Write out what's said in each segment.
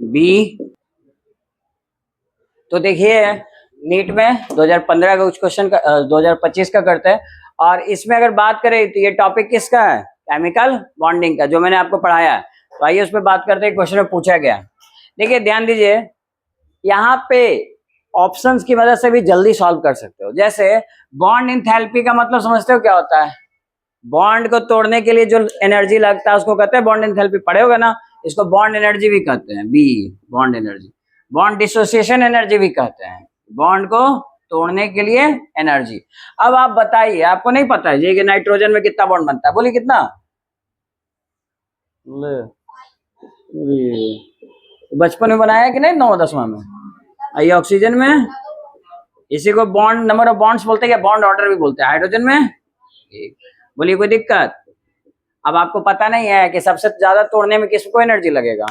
B. तो देखिए NEET में 2015 का कुछ क्वेश्चन 2025 का करते हैं, और इसमें अगर बात करें तो ये टॉपिक किसका है, केमिकल बॉन्डिंग का, जो मैंने आपको पढ़ाया है। तो आइए उस पर बात करते हैं। क्वेश्चन में पूछा गया, देखिए ध्यान दीजिए, यहाँ पे ऑप्शंस की मदद से भी जल्दी सॉल्व कर सकते हो। जैसे बॉन्ड एंथैल्पी का मतलब समझते हो क्या होता है? बॉन्ड को तोड़ने के लिए जो एनर्जी लगता है उसको कहते हैं बॉन्ड एंथैल्पी। पढ़े होगा ना, इसको बॉन्ड एनर्जी भी कहते हैं, B bond energy. Bond dissociation energy भी कहते हैं, बॉन्ड को तोड़ने के लिए एनर्जी। अब आप बताइए, आपको नहीं पता है जी कि नाइट्रोजन में कितना बॉन्ड बनता है? बोलिए कितना? बचपन में बनाया कि नहीं, 9 10वां में? आइए ऑक्सीजन में, इसी को बॉन्ड नंबर ऑफ बॉन्ड्स बोलते हैं या बॉन्ड ऑर्डर भी बोलते हैं। हाइड्रोजन में एक। बोलिए कोई दिक्कत? अब आपको पता नहीं है कि सबसे ज्यादा तोड़ने में किसको एनर्जी लगेगा?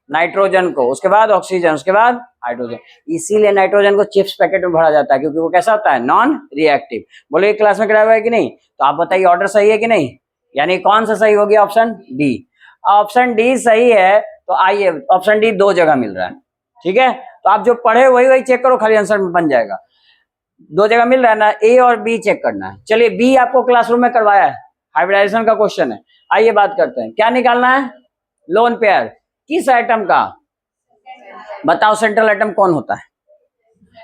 नाइट्रोजन को, उसके बाद ऑक्सीजन, उसके बाद हाइड्रोजन। इसीलिए नाइट्रोजन को चिप्स पैकेट में भरा जाता है, क्योंकि वो कैसा होता है, नॉन रिएक्टिव। बोलिए क्लास में कराया हुआ है कि नहीं? तो आप बताइए ऑर्डर सही है कि नहीं, यानी कौन सा सही हो गया? Option D. ऑप्शन डी सही है। तो आइए, ऑप्शन डी 2 जगह मिल रहा है, ठीक है? तो आप जो पढ़े वही वही चेक करो, खाली आंसर में बन जाएगा। 2 जगह मिल रहा है ना, ए और बी चेक करना है। चलिए बी आपको क्लासरूम में करवाया है, हाइब्रिडाइजेशन का क्वेश्चन है। आइए बात करते हैं, क्या निकालना है? लोन पेयर किस एटम का? बताओ सेंट्रल एटम कौन होता है?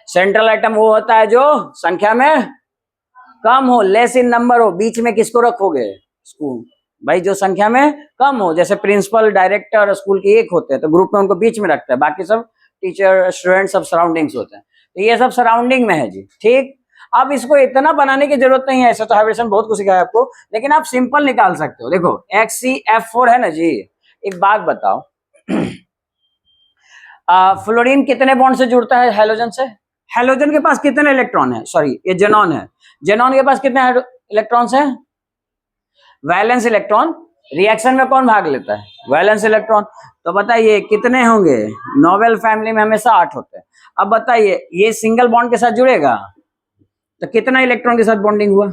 सेंट्रल एटम वो होता है जो संख्या में कम हो, लेस इन नंबर हो। बीच में किसको रखोगे? स्कूल भाई, जो संख्या में कम हो, जैसे प्रिंसिपल डायरेक्टर स्कूल के एक होते हैं तो ग्रुप में उनको बीच में रखता है, बाकी सब टीचर स्टूडेंट सब सराउंडिंग्स होते हैं। तो ये सब सराउंडिंग में है जी, ठीक। अब इसको इतना बनाने की जरूरत नहीं है, ऐसा तो हाइब्रिडेशन बहुत कुछ सिखाया आपको, लेकिन आप सिंपल निकाल सकते हो। देखो HCF4 है ना जी। एक बात बताओ, फ्लोरीन कितने बॉन्ड से जुड़ता है हैलोजन से? हैलोजन के पास कितने इलेक्ट्रॉन है? सॉरी, ये जेनॉन है। जेनॉन के पास कितने इलेक्ट्रॉन्स हैं? Valence electron. रिएक्शन में कौन भाग लेता है? Valence electron. तो बताइए कितने होंगे? नोबेल फैमिली में हमेशा 8 होते हैं। अब बताइए ये सिंगल बॉन्ड के साथ जुड़ेगा तो कितना इलेक्ट्रॉन के साथ बॉन्डिंग हुआ?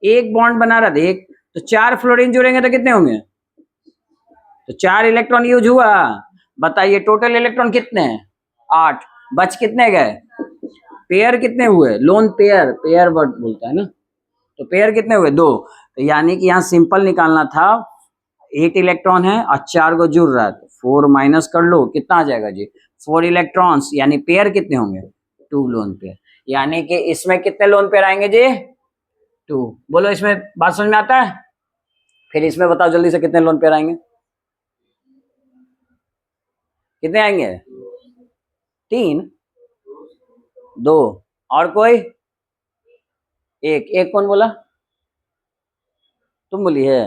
एक बॉन्ड बना रहा था एक, तो 4 फ्लोरीन जुड़ेंगे तो कितने होंगे? तो 4 इलेक्ट्रॉन यूज हुआ। बताइए टोटल इलेक्ट्रॉन कितने हैं? 8। बच कितने गए? पेयर कितने हुए? लोन पेयर, पेयर वर्ड बोलता है ना, तो पेयर कितने हुए? 2। तो यानी कि यहाँ सिंपल निकालना था, 8 इलेक्ट्रॉन है और 4 को जुड़ रहा है, तो 4 माइनस कर लो, कितना आ जाएगा जी? 4 इलेक्ट्रॉन्स, यानी पेयर कितने होंगे? 2 लोन पेयर। यानी कि इसमें कितने लोन पेयर आएंगे जी? 2। बोलो इसमें बात समझ में आता है? फिर इसमें बताओ जल्दी से कितने लोन पेयर आएंगे? कितने आएंगे? 3, 2 और कोई एक कौन बोला? तुम बोली है।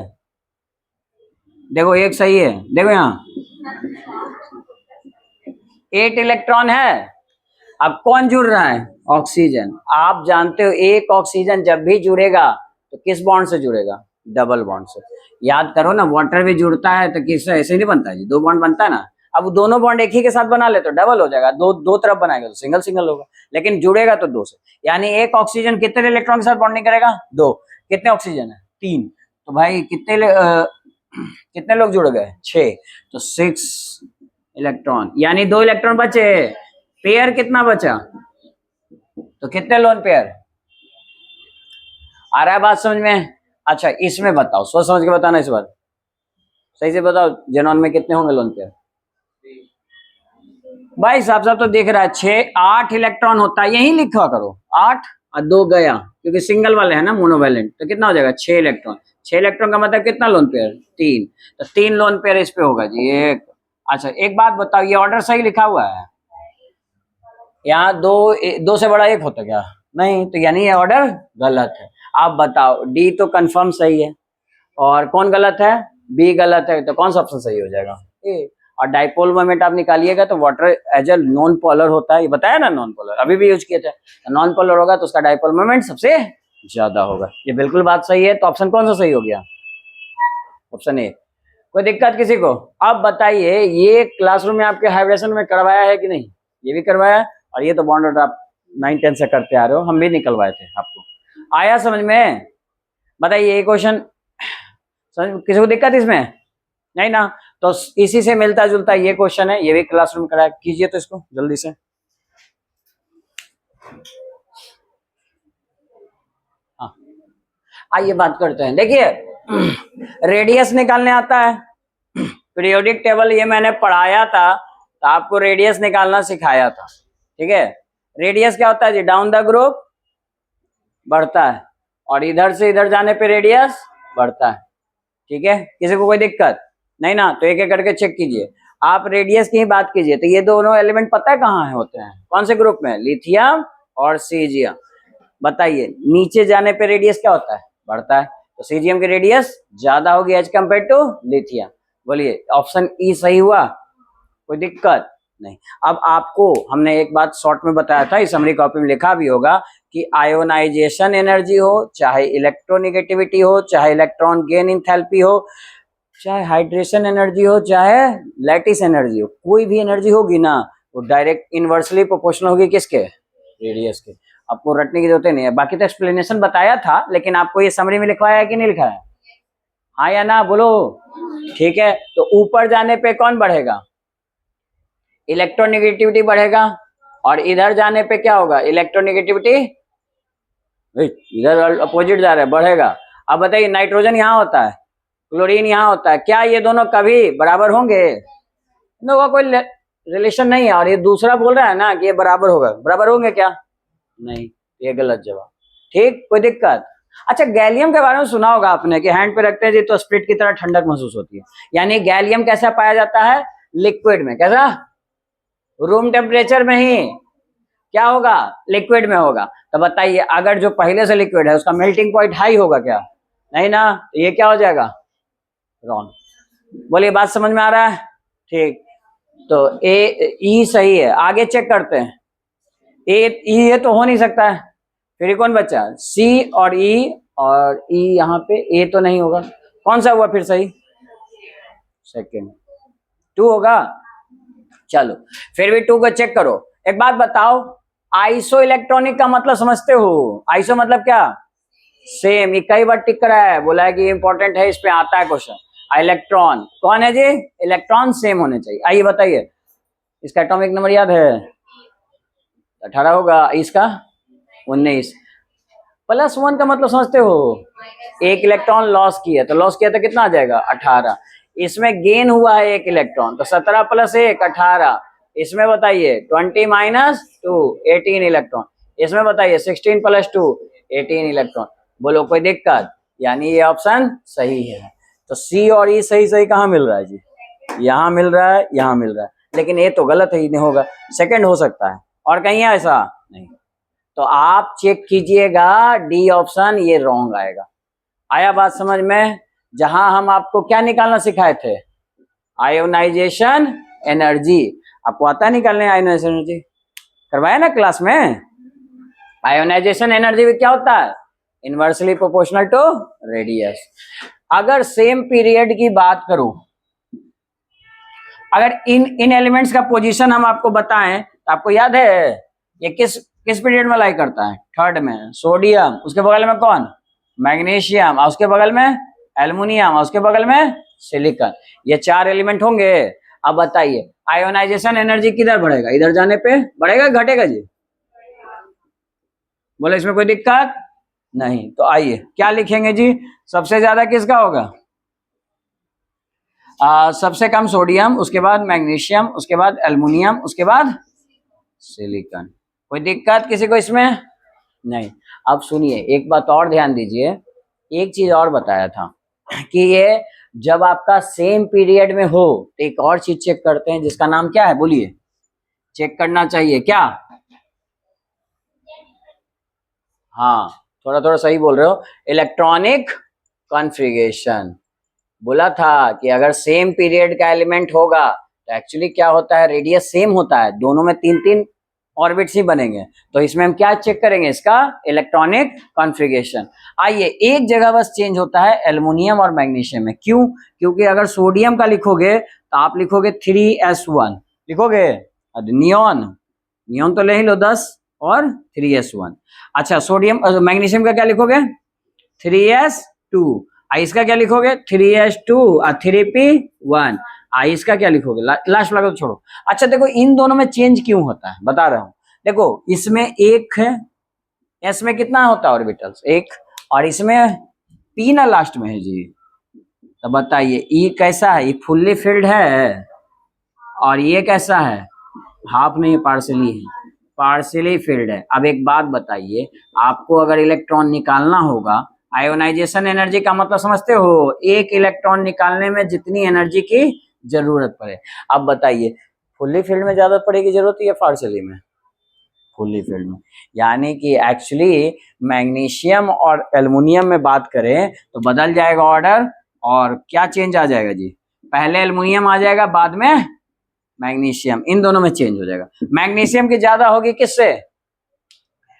देखो एक सही है, देखो यहाँ 8 इलेक्ट्रॉन है। अब कौन जुड़ रहा है? ऑक्सीजन। आप जानते हो एक ऑक्सीजन जब भी जुड़ेगा तो किस बॉन्ड से जुड़ेगा? डबल बॉन्ड से। याद करो ना, वाटर भी जुड़ता है तो किससे? ऐसे नहीं बनता है, 2 बॉन्ड बनता है ना। अब दोनों बॉन्ड एक ही के साथ बना ले तो डबल हो जाएगा, दो तरफ बनाएगा तो सिंगल सिंगल होगा, लेकिन जुड़ेगा तो 2 से। यानी एक ऑक्सीजन कितने इलेक्ट्रॉन के साथ बॉन्डिंग करेगा? 2। कितने ऑक्सीजन है? 3। तो भाई कितने लोग जुड़ गए? 6। तो 6 इलेक्ट्रॉन, यानी 2 इलेक्ट्रॉन बचे। पेयर कितना बचा? तो कितने लोन पेयर? आ रहा है बात समझ में? अच्छा इसमें बताओ, सोच समझ के बताना, इस बार सही से बताओ, जेनॉन में कितने होंगे लोन पेयर? भाई साहब साहब तो देख रहा है, 8 इलेक्ट्रॉन होता है, यही लिखा करो 8 और 2 गया, क्योंकि सिंगल वाले है ना, मोनोवैलेंट। तो कितना हो जाएगा? 6 इलेक्ट्रॉन। 6 इलेक्ट्रॉन का मतलब कितना लोन पेयर? 3। तो 3 लोन पेयर इस पे होगा जी, एक। अच्छा एक बात बताओ, ये ऑर्डर सही लिखा हुआ है? यहाँ 2 से बड़ा 1 होता क्या? नहीं, तो यानी ये ऑर्डर गलत है। आप बताओ, डी तो कंफर्म सही है, और कौन गलत है? बी गलत है, तो कौन सा ऑप्शन सही हो जाएगा? ए। और डाइपोल मोमेंट आप निकालिएगा तो water as a non polar होता है, ये बताया ना, नॉन पोलर अभी भी यूज किए थे। तो नॉन पोलर होगा तो उसका डाइपोल मोमेंट सबसे ज्यादा होगा। ये बिल्कुल बात सही है। तो ऑप्शन कौन सा सही हो गया? Option A. कोई दिक्कत किसी को? अब बताइए, ये क्लासरूम में आपके हाइब्रिडेशन में करवाया है कि नहीं? ये भी करवाया है, और ये तो बॉन्ड आप 9 10 से करते आ रहे हो, हम भी निकलवाए थे आपको। आया समझ में? बताइए ये क्वेश्चन किसी को दिक्कत इसमें? नहीं ना? तो इसी से मिलता जुलता ये क्वेश्चन है, ये भी क्लासरूम करा कीजिए तो इसको जल्दी से। हाँ, आइए बात करते हैं। देखिए रेडियस निकालने आता है, पीरियोडिक टेबल ये मैंने पढ़ाया था, तो आपको रेडियस निकालना सिखाया था, ठीक है। रेडियस क्या होता है जी, डाउन द ग्रुप बढ़ता है, और इधर से इधर जाने पे रेडियस बढ़ता है, ठीक है। किसी को कोई दिक्कत नहीं ना, तो एक एक करके चेक कीजिए। आप रेडियस की ही बात कीजिए, तो ये दोनों एलिमेंट पता है कहाँ है होते हैं, कौन से ग्रुप में, लिथियम और सीजियम। बताइए नीचे जाने पे रेडियस क्या होता है, बढ़ता है, तो सीजियम की रेडियस ज्यादा होगी एज कम्पेयर टू लिथियम। बोलिए ऑप्शन ई सही हुआ, कोई दिक्कत नहीं। अब आपको हमने एक बात शॉर्ट में बताया था, इस समरी कॉपी में लिखा भी होगा कि आयोनाइजेशन एनर्जी हो, चाहे इलेक्ट्रोनेगेटिविटी हो, चाहे इलेक्ट्रॉन गेन इंथैल्पी हो, चाहे हाइड्रेशन एनर्जी हो, चाहे लैटिस एनर्जी हो, कोई भी एनर्जी होगी ना वो डायरेक्ट इनवर्सली प्रोपोर्शनल होगी किसके, रेडियस के। आपको रटने की जरूरत नहीं है, बाकी तो एक्सप्लेनेशन बताया था, लेकिन आपको ये समरी में लिखवाया है कि नहीं लिखा है, हाँ या ना बोलो, ठीक है। तो ऊपर जाने पे कौन बढ़ेगा, इलेक्ट्रोनेगेटिविटी बढ़ेगा, और इधर जाने पे क्या होगा, इलेक्ट्रोनेगेटिविटी इधर अपोजिट जा रहा है, बढ़ेगा। अब बताइए नाइट्रोजन यहाँ होता है, क्लोरीन यहाँ होता है, क्या ये दोनों कभी बराबर होंगे, इनका का कोई रिलेशन नहीं है। और ये दूसरा बोल रहा है ना कि ये बराबर होगा, बराबर होंगे क्या, नहीं, ये गलत जवाब, ठीक, कोई दिक्कत। अच्छा गैलियम के बारे में सुना होगा आपने कि हैंड पे रखते हैं जी तो स्प्रिट की तरह ठंडक महसूस होती है, यानी गैलियम कैसा पाया जाता है, लिक्विड में, कैसा, रूम टेम्परेचर में ही क्या होगा, लिक्विड में होगा। तो बताइए अगर जो पहले से लिक्विड है उसका मेल्टिंग पॉइंट हाई होगा क्या, नहीं ना, तो ये क्या हो जाएगा, रॉन्ग। बोलिए बात समझ में आ रहा है, ठीक। तो ए ई सही है, आगे चेक करते हैं। ये तो हो नहीं सकता है, फिर कौन बचा, सी और ई, और ई यहाँ पे ए तो नहीं होगा, कौन सा हुआ फिर सही, सेकेंड, टू होगा। चलो फिर भी टू को चेक करो। एक बात बताओ, आइसो इलेक्ट्रॉनिक का मतलब समझते हो, आइसो मतलब क्या, सेम, ये कई बार टिक करा है, बोला है कि इंपॉर्टेंट है, इस पे आता है क्वेश्चन। इलेक्ट्रॉन कौन है जी, इलेक्ट्रॉन सेम होने चाहिए। आइए बताइए इसका एटॉमिक नंबर याद है, 18 होगा, इसका 19, +1 का मतलब समझते हो, एक इलेक्ट्रॉन लॉस किया, तो लॉस किया तो कितना आ जाएगा, 18। इसमें गेन हुआ है एक इलेक्ट्रॉन, तो 17 + 1 18। इसमें बताइए 20 - 2 18 इलेक्ट्रॉन। इसमें बताइए 16 + 2 18 इलेक्ट्रॉन। बोलो कोई दिक्कत, यानी ये ऑप्शन सही है। तो सी और ई सही सही कहाँ मिल रहा है जी, यहाँ मिल रहा है, यहाँ मिल रहा है, लेकिन ये तो गलत ही नहीं होगा, सेकंड हो सकता है, और कहीं है ऐसा नहीं। तो आप चेक कीजिएगा डी ऑप्शन, ये रॉन्ग आएगा। आया बात समझ में, जहां हम आपको क्या निकालना सिखाए थे, आयोनाइजेशन एनर्जी। आपको आता है निकालने आयोनाइजेशन एनर्जी, करवाया ना क्लास में। आयोनाइजेशन एनर्जी में क्या होता है, इनवर्सली प्रोपोर्शनल टू रेडियस। अगर सेम पीरियड की बात करूं, अगर इन एलिमेंट्स का पोजीशन हम आपको बताएं, तो आपको याद है ये किस पीरियड में लाई करता है, थर्ड में सोडियम, उसके बगल में कौन, मैग्नीशियम, और उसके बगल में एल्युमिनियम, और उसके बगल में सिलिकॉन, ये 4 एलिमेंट होंगे। अब बताइए आयोनाइजेशन एनर्जी किधर बढ़ेगा, इधर जाने पे बढ़ेगा घटेगा जी, बोले इसमें कोई दिक्कत नहीं। तो आइए क्या लिखेंगे जी, सबसे ज्यादा किसका होगा, सबसे कम सोडियम, उसके बाद मैग्नीशियम, उसके बाद एल्युमिनियम, उसके बाद सिलिकॉन। कोई दिक्कत किसी को इसमें नहीं। अब सुनिए एक बात और ध्यान दीजिए, एक चीज और बताया था कि ये जब आपका सेम पीरियड में हो तो एक और चीज चेक करते हैं, जिसका नाम क्या है, बोलिए, चेक करना चाहिए क्या, हाँ थोड़ा थोड़ा सही बोल रहे हो, इलेक्ट्रॉनिक कॉन्फ़िगरेशन। बोला था कि अगर सेम पीरियड का एलिमेंट होगा तो एक्चुअली क्या होता है, रेडियस सेम होता है, दोनों में 3-3 ऑर्बिट्स ही बनेंगे। तो इसमें हम क्या चेक करेंगे, इसका इलेक्ट्रॉनिक कॉन्फ़िगरेशन। आइए एक जगह बस चेंज होता है एल्युमिनियम और मैग्नीशियम में, क्यों, क्योंकि अगर सोडियम का लिखोगे तो आप लिखोगे 3s1 लिखोगे, नियोन तो ले ही लो 10 और 3s1। अच्छा सोडियम मैग्नीशियम का क्या लिखोगे, 3s2, इसका क्या लिखोगे 3s2 और 3p1। इसका क्या लिखोगे? लास्ट वाला तो छोड़ो। अच्छा देखो इन दोनों में चेंज क्यों होता है बता रहा हूं। देखो इसमें एक है, एस में कितना होता है ऑर्बिटल्स? एक, और इसमें पी ना लास्ट में है जी। तो बताइए ई कैसा है? ये फुल्ली फिल्ड है, और ये कैसा है? हाफ नहीं, पार्सली है, पार्सली फिल्ड है। अब एक बात बताइए, आपको अगर इलेक्ट्रॉन निकालना होगा, आयोनाइजेशन एनर्जी का मतलब समझते हो? एक इलेक्ट्रॉन निकालने में जितनी एनर्जी की जरूरत पड़े। अब बताइए फुल्ली फील्ड में ज्यादा पड़ेगी जरूरत या पार्सली में? फुल्ली फील्ड में। यानी कि एक्चुअली मैग्नीशियम और एल्युमिनियम में बात करें तो बदल जाएगा ऑर्डर, और क्या चेंज आ जाएगा जी? पहले एल्युमिनियम आ जाएगा, बाद में मैग्नीशियम, इन दोनों में चेंज हो जाएगा। मैग्नीशियम की ज्यादा होगी किससे?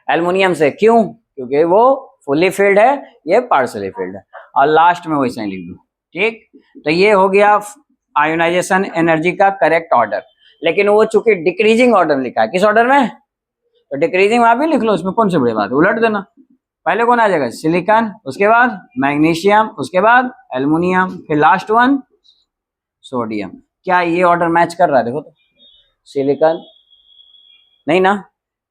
एल्युमिनियम से। क्यों? क्योंकि वो फुल्ली फील्ड है, ये पार्सली फील्ड है। और लास्ट में वैसे ही लिख दो, ठीक। तो ये हो गया आयोनाइजेशन एनर्जी का करेक्ट ऑर्डर। लेकिन वो चूंकि डिक्रीजिंग ऑर्डर लिखा है, किस ऑर्डर में? तो डिक्रीजिंग वहां भी लिख लो, इसमें कौन सी बड़ी बात है, उलट देना। पहले कौन आ जाएगा? सिलिकॉन, उसके बाद मैग्नीशियम, उसके बाद एल्युमिनियम, फिर लास्ट वन सोडियम। क्या ये ऑर्डर मैच कर रहा है? देखो तो सिलिकॉन नहीं ना,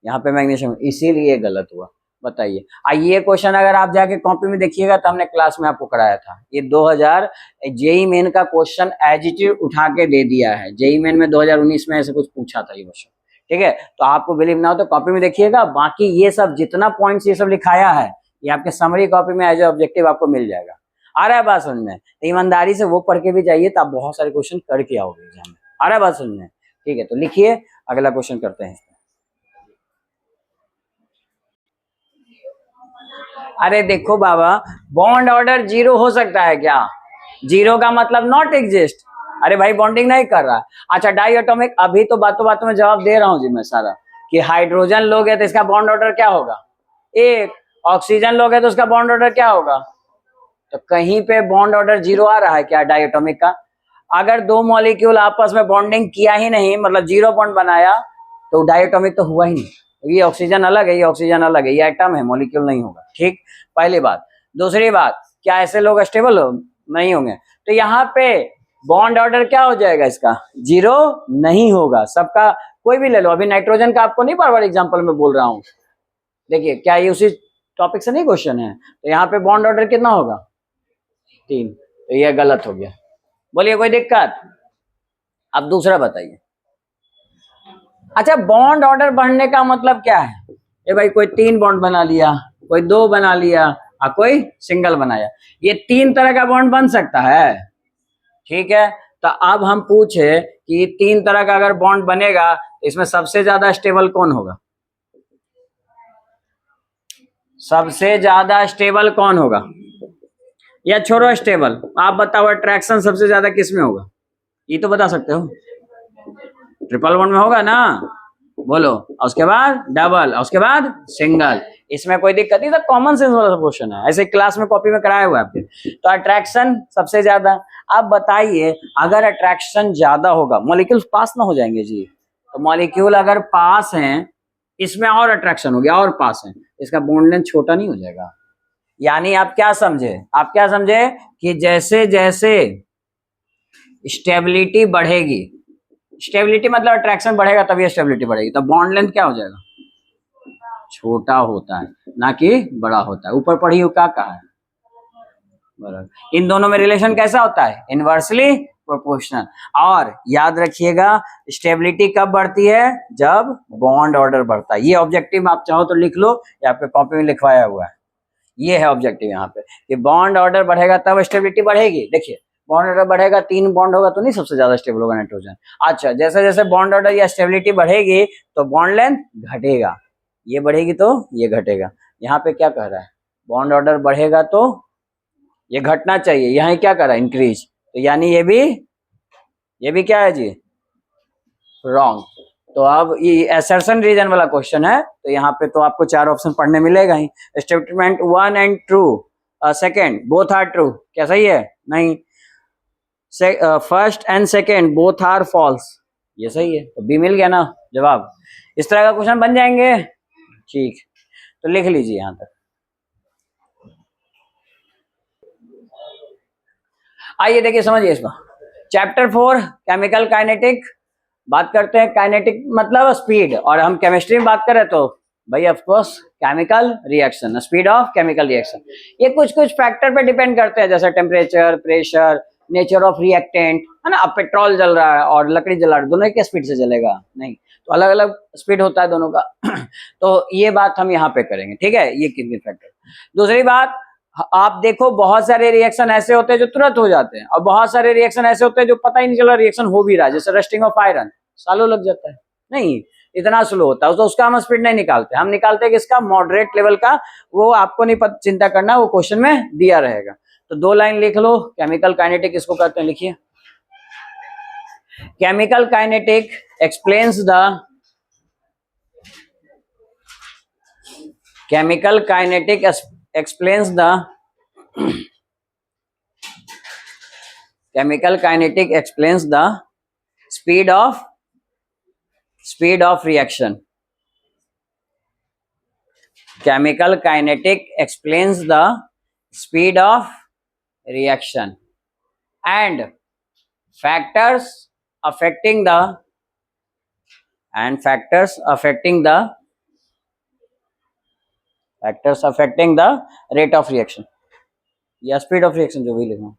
यहाँ पे मैग्नीशियम, इसीलिए गलत हुआ। बताइए ये क्वेश्चन अगर आप जाके कॉपी में देखिएगा तो हमने क्लास में आपको कराया था। ये 2000 जेई मेन का क्वेश्चन एज इट इज उठा के दे दिया है। जेई मेन में 2019 में ऐसे कुछ पूछा था ये क्वेश्चन, ठीक है। तो आपको बिलीव ना हो तो कॉपी में देखिएगा। बाकी ये सब जितना पॉइंट्स ये सब लिखाया है, ये आपके समरी कॉपी में एज ए ऑब्जेक्टिव आपको मिल जाएगा। आ रहा है बात समझ में? तो ईमानदारी से वो पढ़ के भी जाइए तो आप बहुत सारे क्वेश्चन करके आओगे एग्जाम में। आ रहा है बात समझ में? ठीक है, तो लिखिए, अगला क्वेश्चन करते हैं। अरे देखो बाबा, बॉन्ड ऑर्डर जीरो हो सकता है क्या? जीरो का मतलब नॉट एग्जिस्ट। अरे भाई बॉन्डिंग नहीं कर रहा। अच्छा डाई एटॉमिक, अभी तो बातों बातों में जवाब दे रहा हूं जी मैं सारा, कि हाइड्रोजन लोगे तो इसका बॉन्ड ऑर्डर क्या होगा? एक। ऑक्सीजन लोगे तो उसका बॉन्ड ऑर्डर क्या होगा? तो कहीं पे बॉन्ड ऑर्डर जीरो आ रहा है क्या डाई एटॉमिक का? अगर दो मॉलिक्यूल आपस में बॉन्डिंग किया ही नहीं, मतलब जीरो बॉन्ड बनाया, तो डाई एटॉमिक तो हुआ ही नहीं। ये ऑक्सीजन अलग है, ये ऑक्सीजन अलग है, ये एटम है, मॉलिक्यूल नहीं होगा, ठीक। पहली बात। दूसरी बात, क्या ऐसे लोग स्टेबल हो नहीं होंगे? तो यहाँ पे बॉन्ड ऑर्डर क्या हो जाएगा इसका? जीरो नहीं होगा सबका। कोई भी ले लो, अभी नाइट्रोजन का आपको नहीं बार बार एग्जाम्पल में बोल रहा हूँ। देखिए क्या ये उसी टॉपिक से नहीं क्वेश्चन है? तो यहाँ पे बॉन्ड ऑर्डर कितना होगा? 3। तो ये गलत हो गया। बोलिए कोई दिक्कत? अब दूसरा बताइए। अच्छा बॉन्ड ऑर्डर बढ़ने का मतलब क्या है? ये भाई कोई 3 बॉन्ड बना लिया, कोई 2 बना लिया, और कोई सिंगल बनाया। ये 3 तरह का बॉन्ड बन सकता है, ठीक है। तो अब हम पूछे कि 3 तरह का अगर बॉन्ड बनेगा तो इसमें सबसे ज्यादा स्टेबल कौन होगा? सबसे ज्यादा स्टेबल कौन होगा? या छोड़ो स्टेबल, आप बताओ अट्रैक्शन सबसे ज्यादा किस में होगा? ये तो बता सकते हो। ट्रिपल बॉन्ड में होगा ना, बोलो। और उसके बाद डबल, और उसके बाद सिंगल। इसमें कोई दिक्कत नहीं, तो कॉमन सेंस वाला क्वेश्चन है, ऐसे क्लास में कॉपी में कराया हुआ है आपके। तो अट्रैक्शन सबसे ज्यादा। अब बताइए अगर अट्रैक्शन ज्यादा होगा, मॉलिक्यूल्स पास ना हो जाएंगे जी? तो मॉलिक्यूल अगर पास हैं, इसमें और अट्रैक्शन हो गया और पास है, इसका बॉन्ड लेंथ छोटा नहीं हो जाएगा? यानी आप क्या समझे? आप क्या समझे कि जैसे जैसे स्टेबिलिटी बढ़ेगी, स्टेबिलिटी मतलब अट्रैक्शन बढ़ेगा तभी स्टेबिलिटी बढ़ेगी, तो बॉन्ड लेंथ क्या हो जाएगा? छोटा होता है, ना कि बड़ा होता है। ऊपर पढ़ी का कहा है बराबर। इन दोनों में रिलेशन कैसा होता है? Inversely proportional. और याद रखिएगा स्टेबिलिटी कब बढ़ती है? जब बॉन्ड ऑर्डर बढ़ता है। ये ऑब्जेक्टिव आप चाहो तो लिख लो, ये आपके कॉपी में लिखवाया हुआ है। ये है ऑब्जेक्टिव यहाँ पे, कि बॉन्ड ऑर्डर बढ़ेगा तब स्टेबिलिटी बढ़ेगी। देखिए बॉन्ड ऑर्डर बढ़ेगा, 3 बॉन्ड होगा तो नहीं सबसे ज्यादा स्टेबल होगा नाइट्रोजन। अच्छा जैसे जैसे बॉन्ड ऑर्डर या स्टेबिलिटी बढ़ेगी तो बॉन्ड लेंथ घटेगा, ये बढ़ेगी तो ये घटेगा। यहाँ पे क्या कह रहा है? बॉन्ड ऑर्डर बढ़ेगा तो ये घटना चाहिए, यहाँ क्या कर रहा है? इंक्रीज। तो यानी ये भी क्या है जी? रॉन्ग। तो अब ये असर्शन रीजन वाला क्वेश्चन है, तो यहाँ पे तो आपको 4 ऑप्शन पढ़ने मिलेगा ही। Statement 1 and true, second both are true, क्या सही है? नहीं। First and second both are false, ये सही है। तो बी मिल गया ना जवाब। इस तरह का क्वेश्चन बन जाएंगे, ठीक। तो लिख लीजिए यहां तक। आइए देखिए समझिए इसको। चैप्टर 4 केमिकल काइनेटिक, बात करते हैं काइनेटिक मतलब स्पीड, और हम केमिस्ट्री में बात करें तो भाई of course chemical reaction, speed of chemical reaction. ये कुछ कुछ फैक्टर पे डिपेंड करते हैं, जैसे temperature, pressure, nature of reactant, है ना। अब पेट्रोल जल रहा है और लकड़ी जला रहा है, दोनों एक स्पीड से जलेगा नहीं, तो अलग अलग स्पीड होता है दोनों का। तो ये बात हम यहाँ पे करेंगे, ठीक है, ये कितने फैक्टर। दूसरी बात, आप देखो बहुत सारे रिएक्शन ऐसे होते हैं जो तुरंत हो जाते हैं, और बहुत सारे रिएक्शन ऐसे होते हैं जो पता ही नहीं चला रिएक्शन हो भी रहा है, जैसे रस्टिंग ऑफ आयरन, सालों लग जाता है, नहीं इतना स्लो होता है, तो उसका हम स्पीड नहीं निकालते, हम निकालते हैं किसका, मॉडरेट लेवल का। वो आपको नहीं चिंता करना, वो क्वेश्चन में दिया रहेगा। तो 2 लाइन लिख लो, केमिकल काइनेटिक इसको कहते हैं, लिखिए। Chemical kinetic explains the chemical kinetic explains the chemical kinetic explains the speed of reaction. Chemical kinetic explains the speed of reaction and factors affecting the rate of reaction या speed of reaction, जो भी लिखना,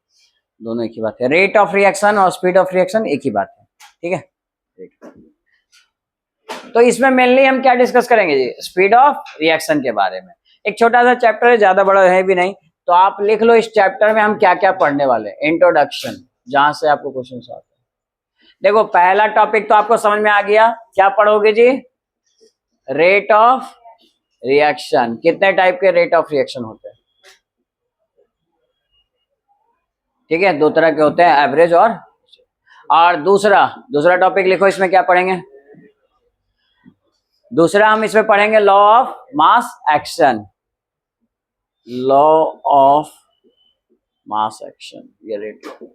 दोनों एक ही बात है। Rate of reaction और speed of reaction एक ही बात है, ठीक है। तो इसमें मेनली हम क्या डिस्कस करेंगे जी, स्पीड ऑफ रिएक्शन के बारे में। एक छोटा सा चैप्टर है, ज्यादा बड़ा है भी नहीं, तो आप लिख लो इस चैप्टर में हम क्या क्या पढ़ने वाले हैं। इंट्रोडक्शन, जहां से आपको क्वेश्चन आते हैं। देखो पहला टॉपिक तो आपको समझ में आ गया, क्या पढ़ोगे जी, रेट ऑफ रिएक्शन। कितने टाइप के रेट ऑफ रिएक्शन होते हैं, ठीक है, 2 तरह के होते हैं, एवरेज और दूसरा टॉपिक लिखो, इसमें क्या पढ़ेंगे, दूसरा हम इसमें पढ़ेंगे लॉ ऑफ मास एक्शन, ये रेट लॉ,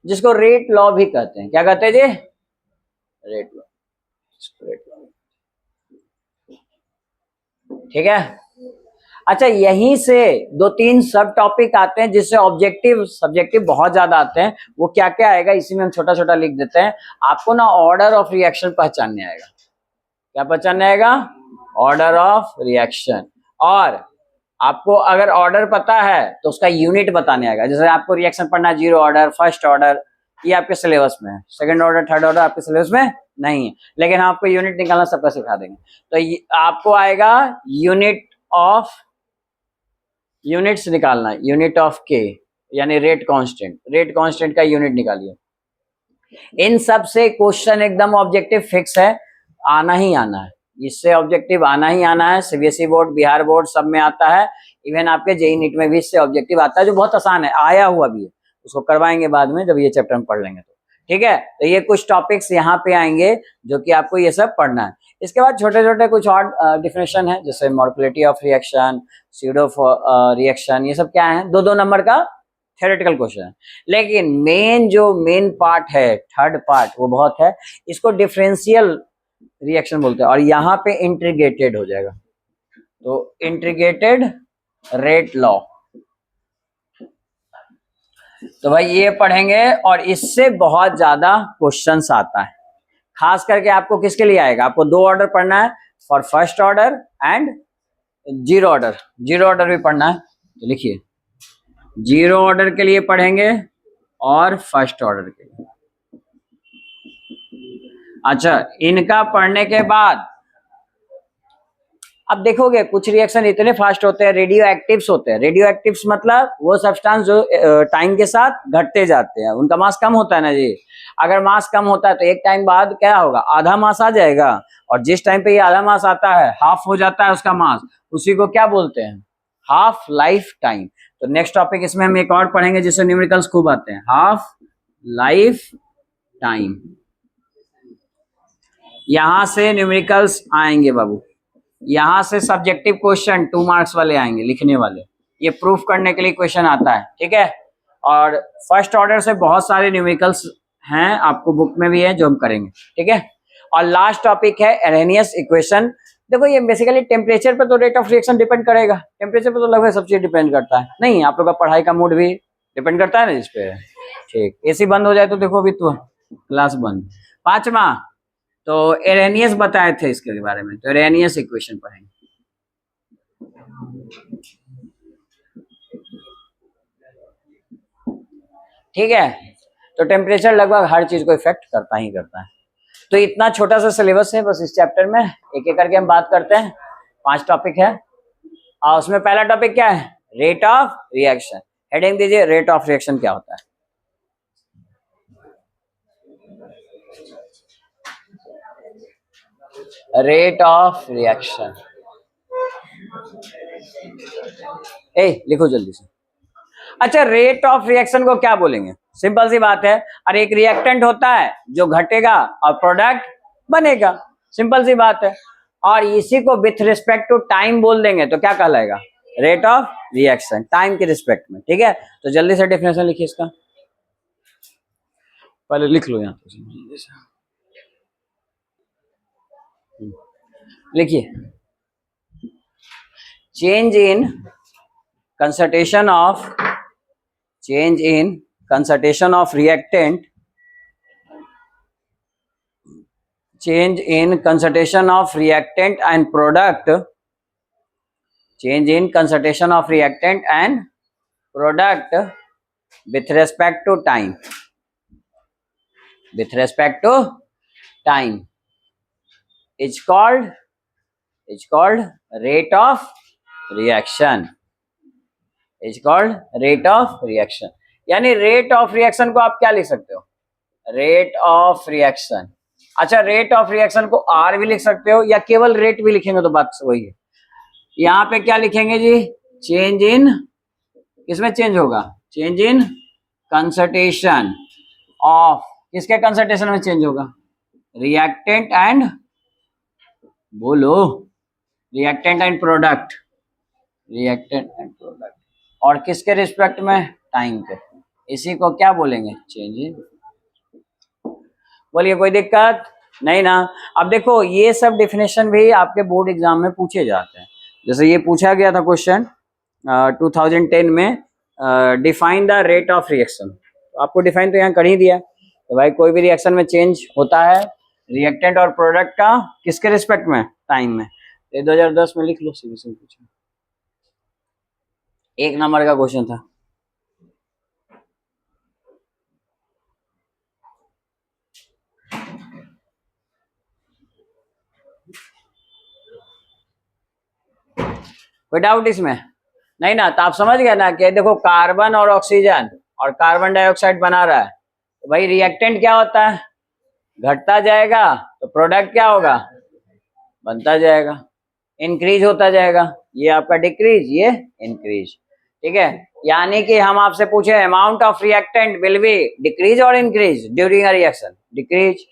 जिसको रेट लॉ भी कहते हैं। क्या कहते हैं जी, रेट लॉ, ठीक है। अच्छा, यहीं से 2-3 सब टॉपिक आते हैं जिससे ऑब्जेक्टिव सब्जेक्टिव बहुत ज्यादा आते हैं। वो क्या क्या आएगा इसी में हम छोटा छोटा लिख देते हैं। आपको ना ऑर्डर ऑफ रिएक्शन पहचानने आएगा। क्या पहचानने आएगा, ऑर्डर ऑफ रिएक्शन। और आपको अगर ऑर्डर पता है तो उसका यूनिट बताने आएगा। जैसे आपको रिएक्शन पढ़ना है, 0 ऑर्डर, फर्स्ट ऑर्डर, ये आपके सिलेबस में है। सेकंड ऑर्डर, थर्ड ऑर्डर आपके सिलेबस में नहीं है, लेकिन आपको यूनिट निकालना सबका सिखा देंगे। तो आपको आएगा यूनिट्स निकालना, यूनिट ऑफ के यानी रेट कांस्टेंट का यूनिट निकालिए। इन सब से क्वेश्चन एकदम ऑब्जेक्टिव फिक्स है, आना ही आना है, इससे ऑब्जेक्टिव आना ही आना है। सीबीएसई बोर्ड, बिहार बोर्ड सब में आता है, इवन आपके जेईई नीट में भी इससे ऑब्जेक्टिव आता है, जो बहुत आसान है, आया हुआ भी है। उसको करवाएंगे बाद में जब ये चैप्टर हम पढ़ लेंगे तो, ठीक है। तो ये कुछ टॉपिक्स यहाँ पे आएंगे जो कि आपको ये सब पढ़ना है। इसके बाद छोटे छोटे कुछ और डिफिनेशन है, जैसे मॉलिक्युलरिटी ऑफ रिएक्शन, स्यूडो रिएक्शन, ये सब क्या है, 2-2 नंबर का थ्योरेटिकल क्वेश्चन है। लेकिन मेन पार्ट है, थर्ड पार्ट, वो बहुत है, इसको डिफरेंशियल रिएक्शन बोलते हैं, और यहाँ पे इंटीग्रेटेड हो जाएगा। तो इंटीग्रेटेड रेट लॉ, तो भाई ये पढ़ेंगे, और इससे बहुत ज्यादा क्वेश्चंस आता है। खास करके आपको किसके लिए आएगा, आपको 2 ऑर्डर पढ़ना है, for first order and 0 order. 0 order भी पढ़ना है, तो लिखिए 0 ऑर्डर के लिए पढ़ेंगे और फर्स्ट ऑर्डर के लिए। अच्छा, इनका पढ़ने के बाद अब देखोगे कुछ रिएक्शन इतने फास्ट होते हैं, रेडियो एक्टिव्स होते हैं। रेडियो एक्टिव्स मतलब वो सब्सटेंस जो टाइम के साथ घटते जाते हैं, उनका मास कम होता है ना जी। अगर मास कम होता है तो एक टाइम बाद क्या होगा, आधा मास आ जाएगा, और जिस टाइम पे ये आधा मास आता है, हाफ हो जाता है उसका मास, उसी को क्या बोलते हैं, हाफ लाइफ टाइम। तो नेक्स्ट टॉपिक इसमें हम एक और पढ़ेंगे जिससे न्यूमेरिकल्स खूब आते हैं, हाफ लाइफ टाइम। यहां से न्यूमेरिकल्स आएंगे बाबू, यहां से सब्जेक्टिव क्वेश्चन 2 मार्क्स वाले आएंगे, लिखने वाले, ये प्रूफ करने के लिए क्वेश्चन आता है, ठीक है। और फर्स्ट ऑर्डर से बहुत सारे न्यूमेरिकल्स हैं, आपको बुक में भी है, जो हम करेंगे, ठीक है। और लास्ट टॉपिक है एरेनियस इक्वेशन। देखो ये बेसिकली टेम्परेचर पे तो रेट ऑफ रिएक्शन डिपेंड करेगा, टेम्परेचर पे तो लगभग सब चीज डिपेंड करता है। नहीं, आप लोग का पढ़ाई का मूड भी डिपेंड करता है ना इस पे। ठीक, एसी बंद हो जाए तो देखो अभी तो क्लास बंद। पांचवा, तो एरेनियस बताए थे इसके बारे में, तो एरेनियस इक्वेशन पढ़ेंगे। ठीक है, तो टेम्परेचर लगभग हर चीज को इफेक्ट करता ही करता है। तो इतना छोटा सा सिलेबस है बस, इस चैप्टर में एक एक करके हम बात करते हैं। 5 टॉपिक है और उसमें पहला टॉपिक क्या है, रेट ऑफ रिएक्शन। हेडिंग दीजिए, रेट ऑफ रिएक्शन क्या होता है। रेट ऑफ रिएक्शन, ए लिखो जल्दी से। अच्छा, रेट ऑफ रिएक्शन को क्या बोलेंगे, सिंपल सी बात है। अरे एक रिएक्टेंट होता है जो घटेगा और प्रोडक्ट बनेगा, सिंपल सी बात है। और इसी को विथ रिस्पेक्ट टू टाइम बोल देंगे तो क्या कहलाएगा, रेट ऑफ रिएक्शन, टाइम के रिस्पेक्ट में। ठीक है, तो जल्दी से डेफिनेशन लिखिए इसका, पहले लिख लो यहाँ पे, लिखिए। Change in concentration of change in concentration of reactant, change in concentration of reactant and product, change in concentration of reactant and product with respect to time, with respect to time is called rate of reaction, is called rate of reaction। यानी rate of reaction को आप क्या लिख सकते हो, rate of reaction. अच्छा, rate of reaction को are भी लिख सकते हो या केवल रेट भी लिखेंगे तो बात वही है। यहाँ पे क्या लिखेंगे जी, चेंज इन, किसमें चेंज होगा, चेंज इन कंसंट्रेशन ऑफ, किसके कंसंट्रेशन में चेंज होगा, रिएक्टेंट एंड, बोलो, reactant and product, reactant and product, और किसके रिस्पेक्ट में, टाइम के। इसी को क्या बोलेंगे, चेंज इन। बोलिए कोई दिक्कत नहीं ना। अब देखो ये सब डेफिनेशन भी आपके बोर्ड एग्जाम में पूछे जाते हैं। जैसे ये पूछा गया था क्वेश्चन 2010 में, define the rate of reaction. तो आपको डिफाइन तो यहाँ कर ही दिया तो भाई कोई भी रिएक्शन में चेंज होता है रिएक्टेंट और प्रोडक्ट का किसके रिस्पेक्ट में, टाइम में। ये 2010 में लिख लो, सीबीएसई पूछा, 1 नंबर का क्वेश्चन था। कोई डाउट इसमें नहीं ना। तो आप समझ गए ना कि देखो कार्बन और ऑक्सीजन और कार्बन डाइऑक्साइड बना रहा है, तो भाई रिएक्टेंट क्या होता है, घटता जाएगा, तो प्रोडक्ट क्या होगा, बनता जाएगा, इंक्रीज होता जाएगा। ये आपका डिक्रीज, ये इंक्रीज। ठीक है, यानी कि हम आपसे पूछे amount of reactant will be decrease और increase during a reaction, decrease,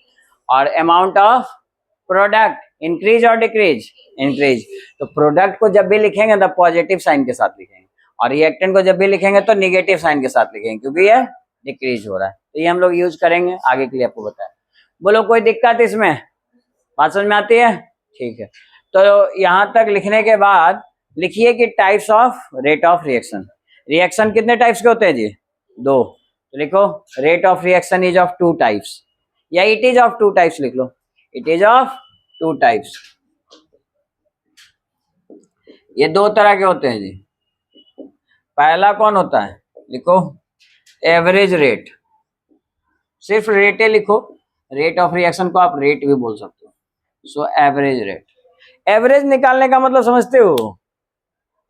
और अमाउंट ऑफ प्रोडक्ट इंक्रीज और डिक्रीज, इंक्रीज। तो प्रोडक्ट को जब भी लिखेंगे तो पॉजिटिव साइन के साथ लिखेंगे और रिएक्टेंट को जब भी लिखेंगे तो निगेटिव साइन के साथ लिखेंगे, क्योंकि ये डिक्रीज हो रहा है। तो ये हम लोग यूज करेंगे आगे के लिए, आपको बताया। बोलो कोई दिक्कत इसमें, बात समझ में आती है, ठीक है। तो यहां तक लिखने के बाद लिखिए कि types of rate of reaction. Reaction कितने टाइप्स के होते हैं जी, 2। तो लिखो rate of reaction is of 2 types, या इट इज ऑफ 2 टाइप्स लिख लो, इट इज ऑफ 2 टाइप्स। ये 2 तरह के होते हैं जी। पहला कौन होता है, लिखो एवरेज रेट, सिर्फ रेटे लिखो, रेट ऑफ रिएक्शन को आप रेट भी बोल सकते हो। सो एवरेज रेट, एवरेज निकालने का मतलब समझते हो,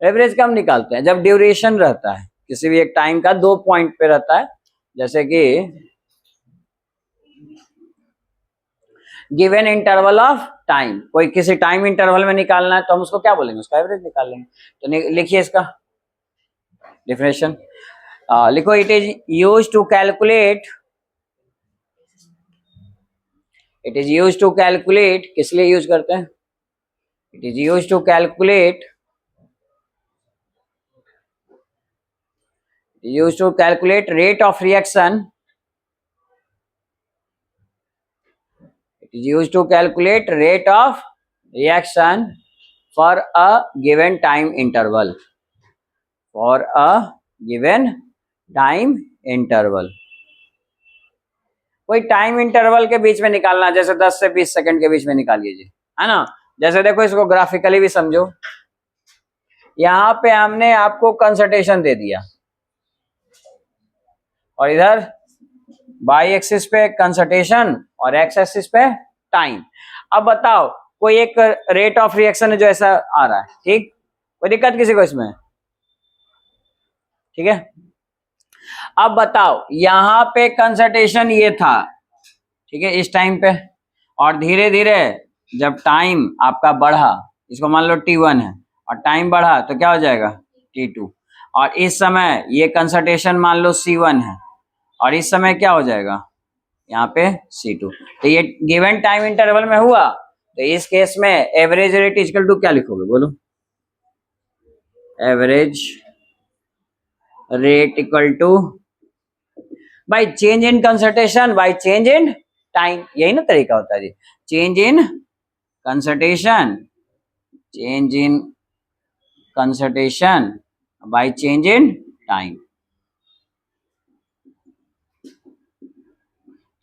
एवरेज कब निकालते हैं, जब ड्यूरेशन रहता है किसी भी एक टाइम का 2 पॉइंट पे रहता है। जैसे कि गिवन इंटरवल ऑफ टाइम, कोई किसी टाइम इंटरवल में निकालना है तो हम उसको क्या बोलेंगे, उसका एवरेज निकाल लेंगे। तो लिखिए इसका डेफिनेशन, लिखो it is used to calculate, it is used to calculate, किस लिए यूज करते हैं, it is used to calculate, used to calculate rate of reaction, it is used to calculate rate of reaction for a given time interval, for a given time interval, कोई time interval के बीच में निकालना, जैसे 10 से 20 second के बीच में निकालिए जी, है ना। जैसे देखो इसको ग्राफिकली भी समझो, यहां पे हमने आपको कंसल्टेशन दे दिया और इधर बाई एक्सिस पे कंसल्टेशन और एक्स एक्सिस पे टाइम। अब बताओ कोई एक रेट ऑफ रिएक्शन है जो ऐसा आ रहा है, ठीक, कोई दिक्कत किसी को इसमें, ठीक है। अब बताओ यहां पे कंसल्टेशन ये था, ठीक है, इस टाइम पे, और धीरे धीरे जब टाइम आपका बढ़ा, इसको मान लो T1 है, और टाइम बढ़ा तो क्या हो जाएगा T2, और इस समय ये कंसल्टेशन मान लो C1 है, और इस समय क्या हो जाएगा यहाँ पे C2। तो ये गिवन टाइम इंटरवल में हुआ, तो इस केस में एवरेज रेट इक्वल टू क्या लिखोगे, बोलो, average rate equal to by change in consultation by change in time, यही ना तरीका होता है जी, change in consultation, change in consultation by change in time.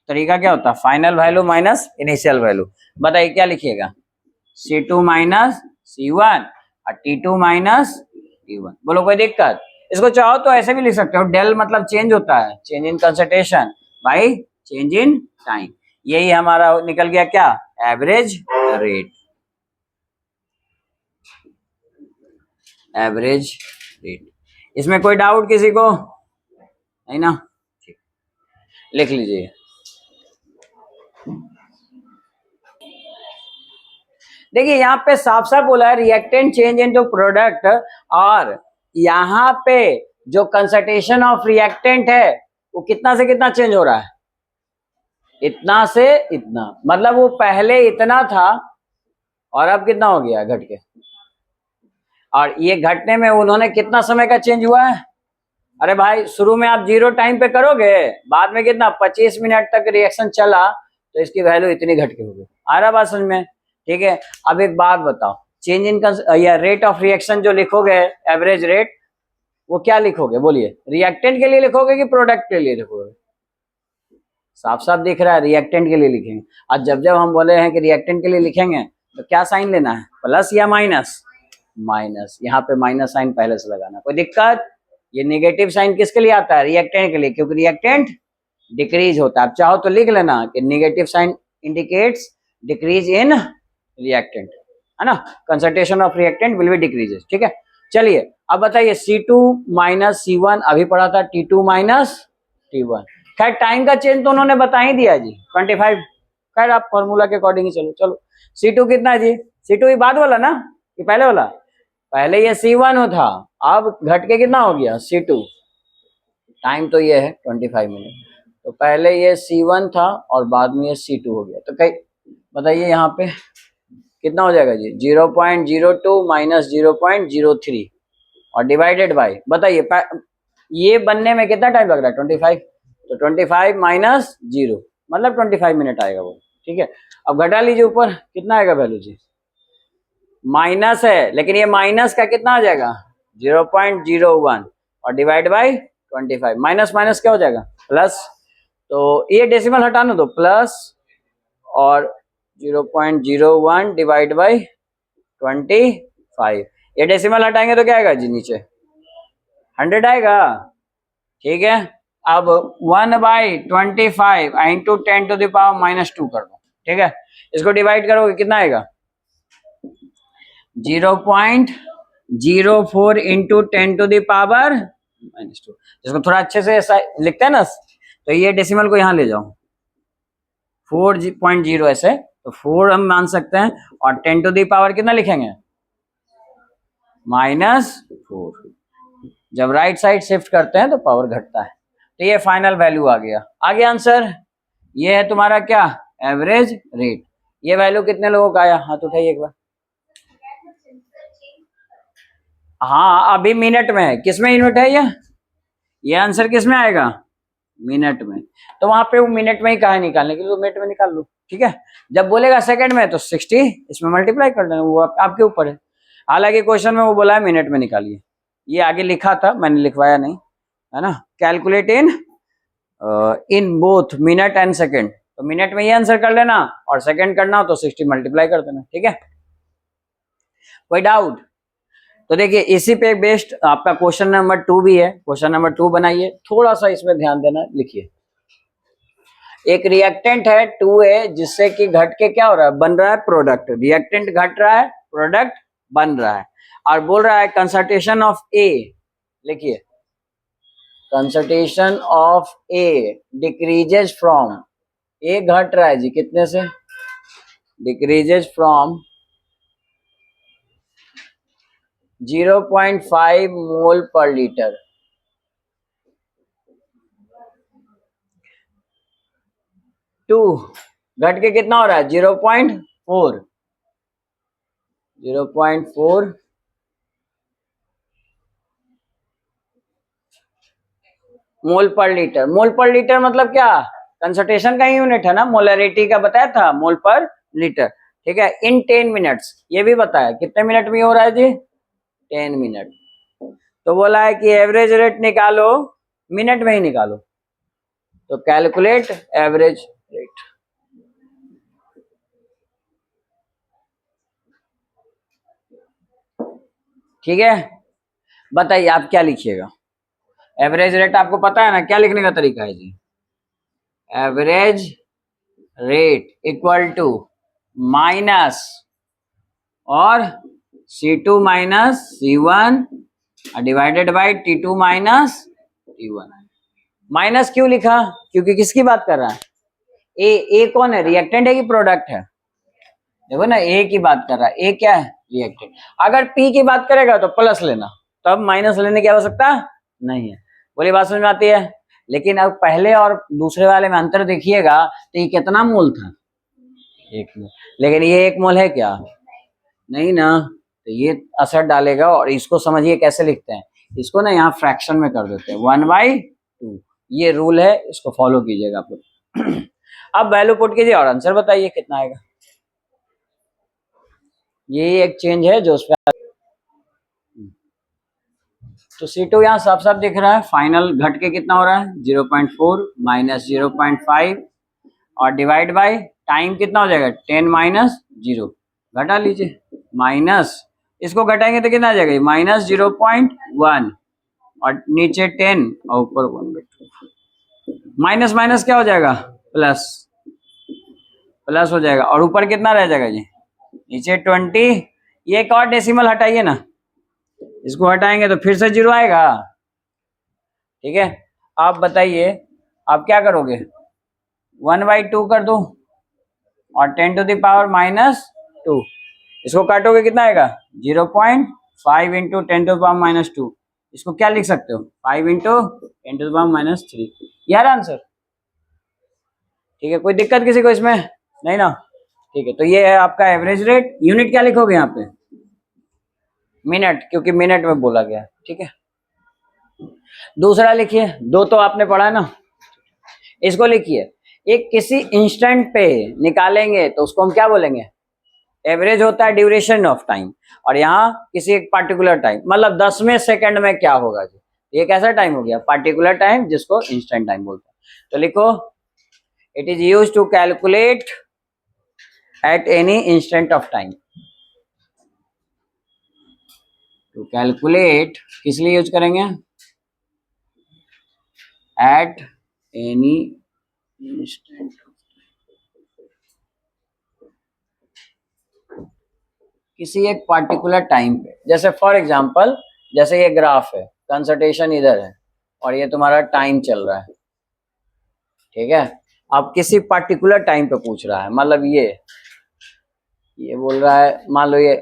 तरीका क्या होता है, final value minus initial value. बताइए क्या लिखिएगा, C2 माइनस C1 और T2 माइनस T1, बोलो कोई दिक्कत। इसको चाहो तो ऐसे भी लिख सकते हो, डेल मतलब चेंज होता है, change in consultation by change in time, यही हमारा निकल गया क्या, एवरेज रेट, एवरेज रेट। इसमें कोई डाउट किसी को, नहीं ना, ठीक, लिख लीजिए। देखिए यहाँ पे साफ साफ बोला है रिएक्टेंट चेंज इनटू प्रोडक्ट, और यहाँ पे जो कंसंट्रेशन ऑफ रिएक्टेंट है वो कितना से कितना चेंज हो रहा है, इतना से इतना, मतलब वो पहले इतना था और अब कितना हो गया घट के, और ये घटने में उन्होंने कितना समय का चेंज हुआ है, अरे भाई शुरू में आप 0 टाइम पे करोगे, बाद में कितना 25 मिनट तक रिएक्शन चला तो इसकी वैल्यू इतनी घट के हो गई, आ रहा बात समझ में, ठीक है। अब एक बात बताओ, चेंज इन या रेट ऑफ रिएक्शन जो लिखोगे एवरेज रेट, वो क्या लिखोगे बोलिए, रिएक्टेंट के लिए लिखोगे कि प्रोडक्ट के लिए लिखोगे, साफ साफ दिख रहा है रिएक्टेंट के लिए लिखेंगे। और जब जब हम बोले हैं कि रिएक्टेंट के लिए लिखेंगे तो क्या साइन लेना है, प्लस या माइनस, माइनस, यहाँ पे माइनस साइन पहले से लगाना, कोई दिक्कत। ये नेगेटिव साइन किसके लिए आता है, रिएक्टेंट के लिए, क्योंकि रिएक्टेंट डिक्रीज होता है। आप चाहो तो लिख लेना कि negative sign indicates decrease in reactant, है ना, concentration of reactant will be decreases, ठीक है। चलिए अब बताइए C2 माइनस C1 अभी पढ़ा था, T2 माइनस T1, खैर टाइम का चेंज तो उन्होंने बता ही दिया जी 25, खैर आप फॉर्मूला के अकॉर्डिंग ही चलो। चलो C2 कितना है जी, C2 ये बाद वाला ना कि पहले वाला, पहले ये C1 था, अब घट के कितना हो गया C2, टाइम तो ये है 25 मिनट, तो पहले ये C1 था और बाद में ये C2 हो गया, तो कहीं बताइए यहाँ पे कितना हो जाएगा जी, 0.02 माइनस 0.03 और डिवाइडेड बाई, बताइए ये बनने में कितना टाइम लग रहा है 25, तो 25 माइनस 0 मतलब 25 मिनट आएगा वो, ठीक है। अब घटा लीजिए ऊपर कितना आएगा वैल्यू जी, माइनस है लेकिन ये माइनस का कितना आ जाएगा 0.01 और डिवाइड बाई 25, माइनस माइनस क्या हो जाएगा प्लस, तो ये डेसिमल हटाना दो, प्लस और 0.01 डिवाइड बाई 25, ये डेसिमल हटाएंगे तो क्या आएगा जी नीचे 100 आएगा, ठीक है। अब 1/25 इंटू 10 टू द पावर -2 कर दो, ठीक है। इसको डिवाइड करोगे कितना आएगा 0.04 इंटू 10 टू द पावर -2, इसको थोड़ा अच्छे से ऐसा लिखते हैं ना, तो ये डेसिमल को यहाँ ले जाओ 4.0 ऐसे, तो 4 हम मान सकते हैं, और 10 टू द पावर कितना लिखेंगे -4, जब राइट साइड शिफ्ट करते हैं तो पावर घटता है, तो ये फाइनल वैल्यू आ गया। आगे आंसर ये है तुम्हारा क्या, एवरेज रेट। ये वैल्यू कितने लोगों का आया, हाथ उठाइए एक बार। हाँ अभी मिनट में है, किस में यूनिट है ये आंसर किस में आएगा मिनट में, तो वहां पे वो मिनट में ही कहा निकालने के लिए, तो मिनट में निकाल लो, ठीक है। जब बोलेगा सेकंड में तो 60 इसमें मल्टीप्लाई कर देना, वो आपके ऊपर है। हालांकि क्वेश्चन में वो बोला है मिनट में निकालिए, ये आगे लिखा था मैंने लिखवाया नहीं, है ना, calculate in both minute and second, तो मिनट में ये आंसर कर लेना और सेकेंड करना हो तो 60 मल्टीप्लाई कर देना, ठीक है। कोई डाउट? तो देखिए इसी पे बेस्ड आपका क्वेश्चन नंबर 2 भी है, क्वेश्चन नंबर 2 बनाइए, थोड़ा सा इसमें ध्यान देना, लिखिए। एक रिएक्टेंट है 2A जिससे कि घट के क्या हो रहा है, बन रहा है प्रोडक्ट, रिएक्टेंट घट रहा है, प्रोडक्ट बन रहा है, और बोल रहा है कंसंट्रेशन ऑफ A, लिखिए concentration of A decreases from, A घट रहा है जी कितने से, डिक्रीजेज फ्रॉम 0.5 मोल पर लीटर, टू घट के कितना हो रहा है 0.4, 0.4 मोल पर लीटर। मोल पर लीटर मतलब क्या, कंसंट्रेशन का यूनिट है ना, मोलरिटी का बताया था, मोल पर लीटर, ठीक है। इन 10 मिनट्स, ये भी बताया कितने मिनट में हो रहा है जी, 10 मिनट। तो बोला है कि एवरेज रेट निकालो, मिनट में ही निकालो, तो कैलकुलेट एवरेज रेट। ठीक है, बताइए आप क्या लिखिएगा। एवरेज रेट आपको पता है ना, क्या लिखने का तरीका है जी, average rate equal to minus और C2 minus C1 divided by T2 minus T1। Minus क्यों लिखा, क्योंकि किसकी बात कर रहा है, ए कौन है, रिएक्टेंट है कि प्रोडक्ट है, देखो ना ए की बात कर रहा है, ए क्या है, रिएक्टेंट। अगर पी की बात करेगा तो प्लस लेना, तब माइनस लेने की आवश्यकता नहीं है। बोली बात समझ में आती है। लेकिन अब पहले और दूसरे वाले में अंतर देखिएगा, तो ये कितना मोल था, 1 मोल, लेकिन ये 1 मोल है क्या, नहीं ना, तो ये असर डालेगा। और इसको समझिए कैसे लिखते हैं, इसको ना यहाँ फ्रैक्शन में कर देते हैं 1/2, ये रूल है, इसको फॉलो कीजिएगा आप लोग। अब वैल्यू पुट कीजिए और आंसर बताइए कितना आएगा। ये एक चेंज है जो उसमें, तो C2 यहाँ साफ साफ दिख रहा है, फाइनल घट के कितना हो रहा है 0.4 माइनस 0.5 और डिवाइड बाय टाइम कितना हो जाएगा 10 माइनस 0, घटा लीजिए, माइनस इसको घटाएंगे तो कितना आ जाएगा माइनस 0.1 और नीचे 10 और ऊपर 1/2, माइनस माइनस क्या हो जाएगा प्लस, प्लस हो जाएगा, और ऊपर कितना रह जाएगा जी नीचे 20। ये एक और डेसिमल हटाइए ना, इसको हटाएंगे तो फिर से 0 आएगा, ठीक है। आप बताइए आप क्या करोगे, 1/2 कर दो और 10 टू द पावर -2, इसको काटोगे कितना आएगा 0.5 इंटू 10 टू द पावर -2, इसको क्या लिख सकते हो 5 इंटू 10 टू द पावर -3, यार आंसर, ठीक है। कोई दिक्कत किसी को इसमें नहीं ना, ठीक है। तो ये है आपका एवरेज रेट, यूनिट क्या लिखोगे यहाँ पे मिनट, क्योंकि मिनट में बोला गया, ठीक है। दूसरा लिखिए, 2 तो आपने पढ़ा ना, इसको लिखिए, एक किसी इंस्टेंट पे निकालेंगे तो उसको हम क्या बोलेंगे, एवरेज होता है ड्यूरेशन ऑफ टाइम, और यहाँ किसी एक पार्टिकुलर टाइम, मतलब 10वें सेकंड में क्या होगा जी, ये कैसा टाइम हो गया पार्टिकुलर टाइम, जिसको इंस्टेंट टाइम बोलते हैं। तो लिखो it is use to calculate at any instant of time, to calculate किस लिए यूज करेंगे, एट एनी इंस्टेंट, किसी एक पार्टिकुलर टाइम पे, जैसे फॉर एग्जांपल जैसे ये ग्राफ है, कंसंट्रेशन इधर है और ये तुम्हारा टाइम चल रहा है, ठीक है। अब किसी पार्टिकुलर टाइम पे पूछ रहा है, मतलब ये बोल रहा है मान लो ये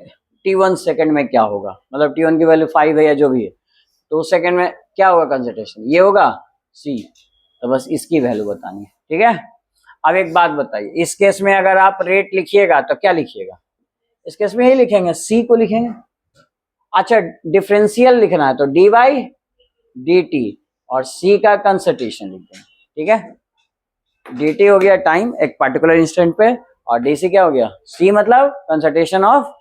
T1 सेकंड में क्या होगा, मतलब T1 की वैल्यू 5 है या जो भी है, तो उस सेकंड में क्या होगा कंसंट्रेशन, ये होगा C, तो बस इसकी वैल्यू बतानी है, ठीक है। अब एक बात बताइए, इस केस में अगर आप रेट लिखिएगा तो क्या लिखिएगा, इस केस में यही लिखेंगे C को लिखेंगे। अच्छा डिफरेंशियल लिखना है तो dy/dt और C का कंसंट्रेशन लिख देंगे, ठीक है। dt हो गया टाइम एक पर्टिकुलर इंस्टेंट पे, और dc क्या हो गया, C मतलब कंसंट्रेशन ऑफ,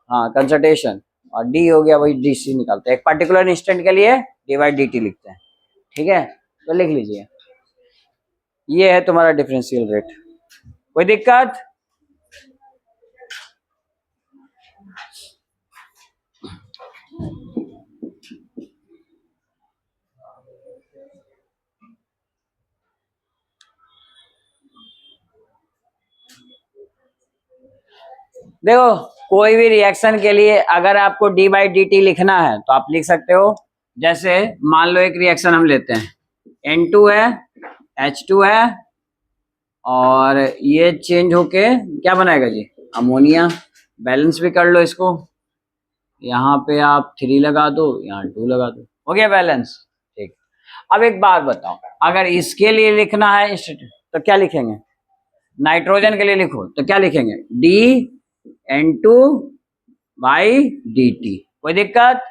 हाँ कंसंट्रेशन, और d हो गया वही dc निकालते हैं, एक पर्टिकुलर इंस्टेंट के लिए dy/dt लिखते हैं, ठीक है, तो लिख लीजिए, ये है तुम्हारा डिफरेंशियल रेट। कोई दिक्कत? देखो, कोई भी रिएक्शन के लिए अगर आपको डी बाई डी टी लिखना है तो आप लिख सकते हो। जैसे मान लो एक रिएक्शन हम लेते हैं, N2 है, H2 है, और ये चेंज होके क्या बनाएगा जी, अमोनिया। बैलेंस भी कर लो इसको, यहाँ पे आप 3 लगा दो, यहाँ 2 लगा दो, हो गया बैलेंस। ठीक, अब एक बात बताओ, अगर इसके लिए लिखना है तो क्या लिखेंगे? नाइट्रोजन के लिए लिखो तो क्या लिखेंगे? DN2 by dt। कोई दिक्कत?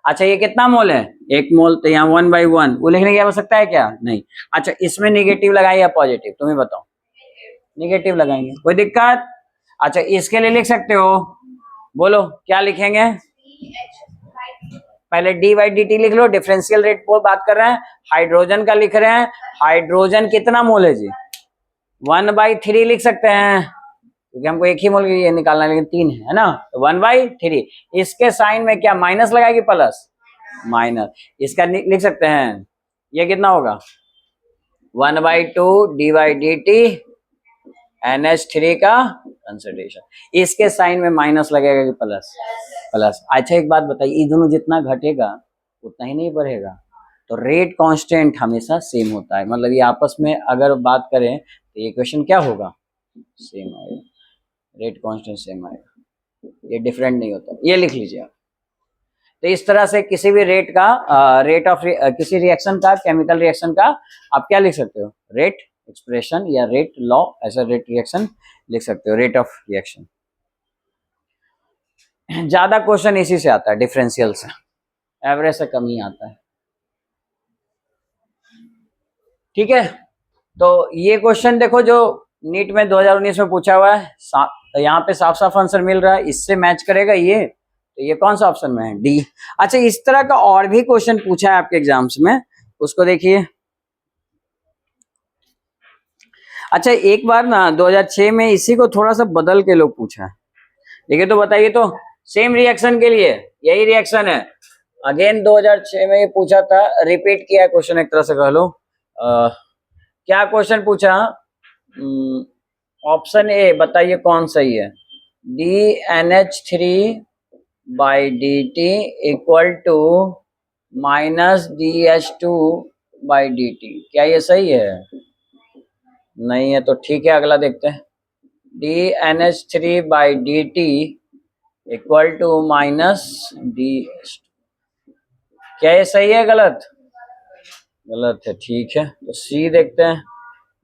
अच्छा, ये कितना मोल है? 1 मोल, तो यहाँ 1/1 वो लिखने की आवश्यकता है क्या? नहीं। अच्छा, इसमें निगेटिव लगाए या पॉजिटिव, तुम्हें बताओ? निगेटिव लगाएंगे। कोई दिक्कत? अच्छा, इसके लिए लिख सकते हो, बोलो क्या लिखेंगे? पहले डी बाई डी टी लिख लो, डिफरेंशियल रेट पर बात कर रहे हैं, हाइड्रोजन का लिख रहे हैं। हाइड्रोजन कितना मोल है जी? 1/3 लिख सकते हैं, क्योंकि हमको एक ही मोल ये निकालना है, लेकिन 3 है ना, तो 1/3। इसके साइन में क्या माइनस लगाएगी? Plus, minus. इसका लिख सकते हैं, ये कितना होगा? 1/2 D by D T NH3 का कंसंट्रेशन। इसके साइन में माइनस लगेगा कि प्लस? प्लस। अच्छा, एक बात बताइए, ये दोनों जितना घटेगा उतना ही नहीं बढ़ेगा, तो रेट कांस्टेंट हमेशा सेम होता है। मतलब ये आपस में अगर बात करें तो ये इक्वेशन क्या होगा? सेम आएगा, रेट कांस्टेंट सेम आएगा, ये डिफरेंट नहीं होता। ये लिख लीजिए आप। तो इस तरह से किसी भी रेट का रेट ऑफ किसी रिएक्शन का, केमिकल रिएक्शन का आप क्या लिख सकते हो? रेट एक्सप्रेशन या रेट लॉ, ऐसा रेट रिएक्शन लिख सकते हो, रेट ऑफ रिएक्शन। ज्यादा क्वेश्चन इसी से आता है, डिफरेंशियल से, एवरेज से कम ही आता है। ठीक है, तो ये क्वेश्चन देखो जो नीट में 2019 में पूछा हुआ है, तो यहाँ पे साफ साफ आंसर मिल रहा है, इससे मैच करेगा ये, तो ये कौन सा ऑप्शन में है? डी। अच्छा, इस तरह का और भी क्वेश्चन पूछा है आपके एग्जाम्स में, उसको देखिए। अच्छा, एक बार ना 2006 में इसी को थोड़ा सा बदल के लोग पूछा है, देखिए तो बताइए, तो सेम रिएक्शन के लिए यही रिएक्शन है, अगेन 2006 में ये पूछा था, रिपीट किया क्वेश्चन एक तरह से कह लो। क्या क्वेश्चन पूछा? ऑप्शन ए बताइए कौन सही है? DNH3 by D T equal to -DH2 by D T. क्या ये सही है? नहीं है, तो ठीक है, अगला देखते हैं। DNH3 by D T equal to -DH2। क्या ये सही है गलत? गलत है, ठीक है, तो सी देखते हैं।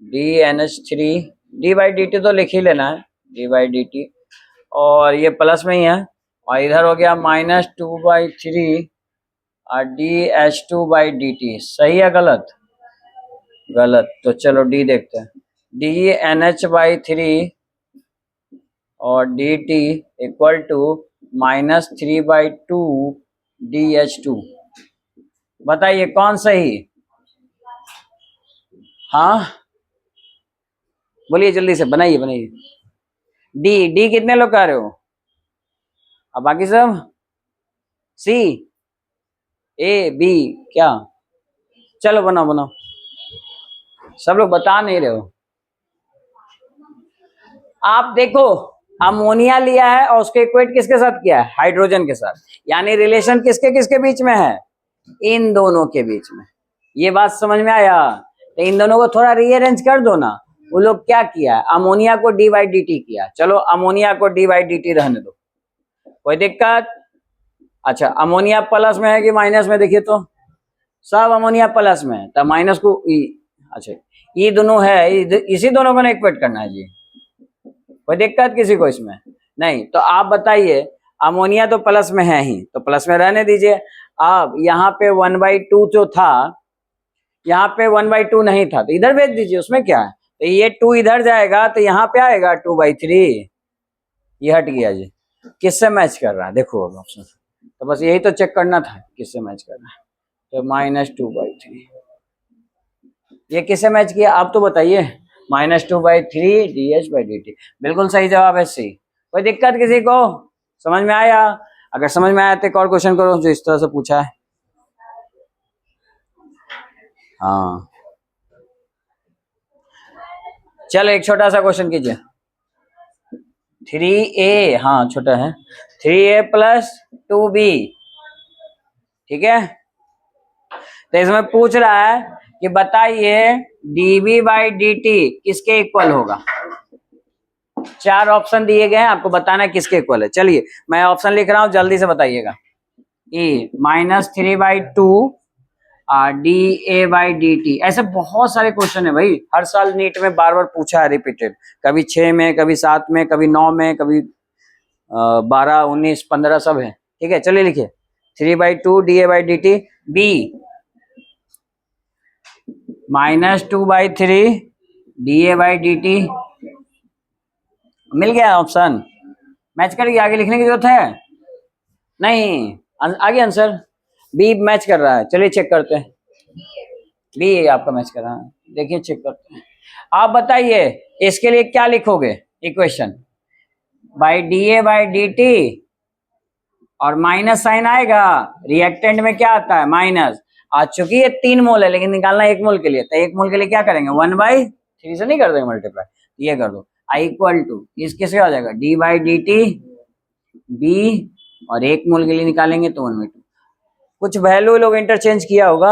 DNH3 D by D T तो लिख ही लेना है, डी बाई डी टी, और ये प्लस में ही है, और इधर हो गया -2/3 और DH2 बाई डी टी। सही है गलत? गलत, तो चलो डी देखते हैं। DNH/3 और D T equal to -3/2 DH2। बताइए कौन सही? हाँ बोलिए, जल्दी से बनाइए बनाइए। डी कितने लोग कह रहे हो? अब बाकी सब सी, ए, बी, क्या? चलो बनाओ बनाओ, सब लोग बता नहीं रहे हो। आप देखो, अमोनिया लिया है और उसके इक्वेट किसके साथ किया है? हाइड्रोजन के साथ, यानी रिलेशन किसके किसके बीच में है? इन दोनों के बीच में। ये बात समझ में आया? तो इन दोनों को थोड़ा रीअरेंज कर दो ना। वो लोग क्या किया? अमोनिया को डी बाई डी टी किया, चलो अमोनिया को डी बाई डी टी रहने दो, कोई दिक्कत? अच्छा, अमोनिया प्लस में है कि माइनस में? देखिए तो सब अमोनिया प्लस में है, तो माइनस को अच्छा, ये दोनों है, इसी दोनों को इक्वेट करना है जी। कोई दिक्कत किसी को इसमें? नहीं। तो आप बताइए, अमोनिया तो प्लस में है ही, तो प्लस में रहने दीजिए। अब यहाँ पे 1/2 जो था, यहाँ पे 1/2 नहीं था, तो इधर भेज दीजिए, उसमें क्या है? तो ये 2 इधर जाएगा तो यहाँ पे आएगा 2/3, ये हट गया जी। किससे मैच कर रहा है देखो अब ऑप्शन, तो बस यही तो चेक करना था किससे मैच कर रहा है। तो -2/3, ये किसे मैच किया आप तो बताइए। -2/3 dH/dt बिल्कुल सही जवाब है सी। कोई दिक्कत किसी को? समझ में आया? अगर समझ में आया तो एक और क्वेश्चन करो जो इस तरह से पूछा है। हाँ चलो एक छोटा सा क्वेश्चन कीजिए। 3a, हाँ छोटा है, 3a + 2b, ठीक है। तो इसमें पूछ रहा है कि बताइए dv/dt किसके इक्वल होगा। 4 ऑप्शन दिए गए हैं, आपको बताना है किसके इक्वल है। चलिए मैं ऑप्शन लिख रहा हूं, जल्दी से बताइएगा। ए -3/2 dA/dt। ऐसे बहुत सारे क्वेश्चन है भाई, हर साल नीट में बार बार पूछा है रिपीटेड, कभी 6 में, कभी 7 में, कभी 9 में, कभी 12, 19, 15 सब है। ठीक है चलिए लिखिए 3/2 dA/dt, बी -2/3 dA/dt। मिल गया ऑप्शन, मैच करेगी, आगे लिखने की जरूरत है नहीं, आगे आंसर बी मैच कर रहा है। चलिए चेक करते हैं, बी आपका मैच कर रहा है, देखिए चेक करते हैं। आप बताइए इसके लिए क्या लिखोगे इक्वेशन, बाई dA/dt और माइनस साइन आएगा, रिएक्टेंट में क्या आता है माइनस। आज चूंकि ये 3 मोल है लेकिन निकालना 1 मोल के लिए, तो 1 मोल के लिए क्या करेंगे 1/3 से नहीं कर देंगे मल्टीप्लाई, ये कर दो आई इक्वल टू इस किससे आ जाएगा d/dt b, और 1 मोल के लिए निकालेंगे तो 1/2। कुछ वैल्यू लोग इंटरचेंज किया होगा।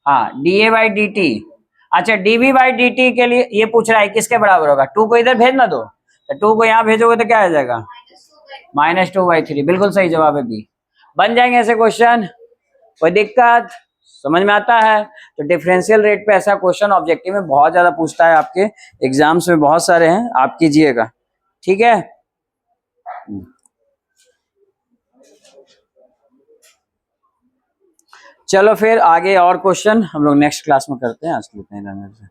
हाँ dA/dt, अच्छा dV/dt के लिए ये पूछ रहा है किसके बराबर होगा, 2 को इधर भेजना दो, तो 2 को यहाँ भेजोगे तो क्या आ जाएगा -2/3, बिल्कुल सही जवाब है बी। बन जाएंगे ऐसे क्वेश्चन, कोई दिक्कत? समझ में आता है? तो डिफरेंशियल रेट पे ऐसा क्वेश्चन ऑब्जेक्टिव में बहुत ज्यादा पूछता है, आपके एग्जाम्स में बहुत सारे हैं, आप कीजिएगा, ठीक है। चलो फिर आगे और क्वेश्चन हम लोग नेक्स्ट क्लास में करते हैं, आज के लिए इतना ही रहने दें।